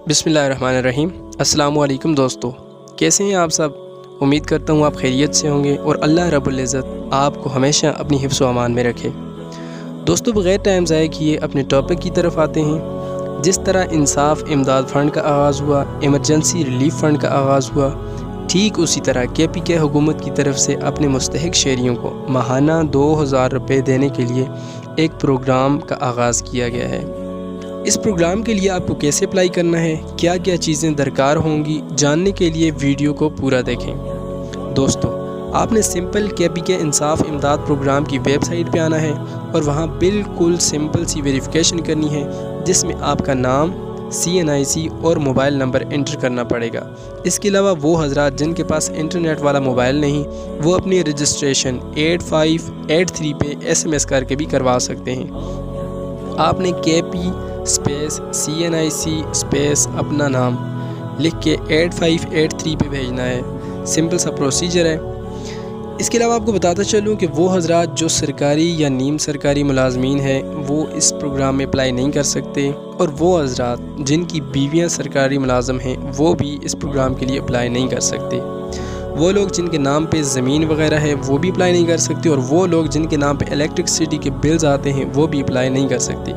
बिस्मिल्लाहिर्रहमानिर्रहीम। अस्सलामु अलैकुम दोस्तों, कैसे हैं आप सब। उम्मीद करता हूँ आप खैरियत से होंगे और अल्लाह रब्बुल इज़्ज़त आपको हमेशा अपनी हिफ्ज़ व अमान में रखे। दोस्तों, बग़ैर टाइम ज़ाया किए अपने टॉपिक की तरफ आते हैं। जिस तरह इंसाफ इमदाद फ़ंड का आगाज़ हुआ, इमरजेंसी रिलीफ फ़ंड का आगाज़ हुआ, ठीक उसी तरह KPK हुकूमत की तरफ से अपने मुस्तहिक शहरियों को माहाना 2000 रुपये देने के लिए एक प्रोग्राम का आगाज़ किया गया है। इस प्रोग्राम के लिए आपको कैसे अप्लाई करना है, क्या क्या चीज़ें दरकार होंगी, जानने के लिए वीडियो को पूरा देखें। दोस्तों, आपने सिंपल KPK इंसाफ इमदाद प्रोग्राम की वेबसाइट पे आना है और वहाँ बिल्कुल सिंपल सी वेरिफिकेशन करनी है, जिसमें आपका नाम, CNIC और मोबाइल नंबर एंटर करना पड़ेगा। इसके अलावा वो हजरात जिनके पास इंटरनेट वाला मोबाइल नहीं, वो अपनी रजिस्ट्रेशन 8583 पे SMS करके भी करवा सकते हैं। आपने KP स्पेस CNIC स्पेस अपना नाम लिख के 8583 पे भेजना है। सिंपल सा प्रोसीजर है। इसके अलावा आपको बताता चलूँ कि वो हजरात जो सरकारी या नीम सरकारी मुलाजमीन हैं वो इस प्रोग्राम में अप्लाई नहीं कर सकते, और वो हजरात जिनकी बीवियाँ सरकारी मुलाजम हैं वो भी इस प्रोग्राम के लिए अप्लाई नहीं कर सकते। वो लोग जिनके नाम पे ज़मीन वगैरह है वो भी अप्लाई नहीं कर सकते, और वो लोग जिनके नाम पे इलेक्ट्रिसिटी के बिल्स आते हैं वो भी अप्लाई नहीं कर सकते।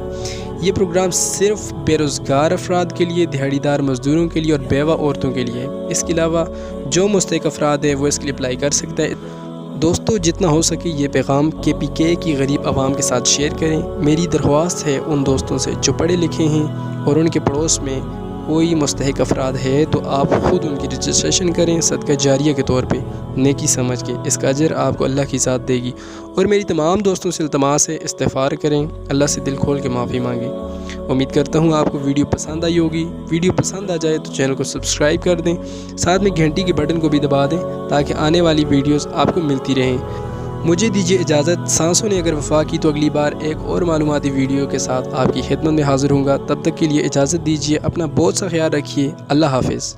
ये प्रोग्राम सिर्फ बेरोज़गार अफराद के लिए, दिहाड़ीदार मज़दूरों के लिए और बेवा औरतों के लिए है। इसके अलावा जो मुस्तहिक अफराद है वो इसके लिए अप्लाई कर सकता है। दोस्तों, जितना हो सके ये पैगाम KPK की गरीब आवाम के साथ शेयर करें। मेरी दरख्वास्त है उन दोस्तों से जो पढ़े लिखे हैं और उनके पड़ोस में कोई मुस्तहिक अफराद है तो आप ख़ुद उनकी रजिस्ट्रेशन करें, सदका जारिया के तौर पे नेकी समझ के। इसका अजर आपको अल्लाह की ज़ात देगी। और मेरी तमाम दोस्तों से इल्तमास है, इस्तिग़फ़ार करें, अल्लाह से दिल खोल के माफ़ी मांगें। उम्मीद करता हूँ आपको वीडियो पसंद आई होगी। वीडियो पसंद आ जाए तो चैनल को सब्सक्राइब कर दें, साथ में घंटी के बटन को भी दबा दें ताकि आने वाली वीडियोज़ आपको मिलती रहें। मुझे दीजिए इजाज़त। सांसों ने अगर वफा की तो अगली बार एक और मालूमाती वीडियो के साथ आपकी खिदमत में हाज़िर हूँगा। तब तक के लिए इजाज़त दीजिए। अपना बहुत सा ख्याल रखिए। अल्लाह हाफ़िज़।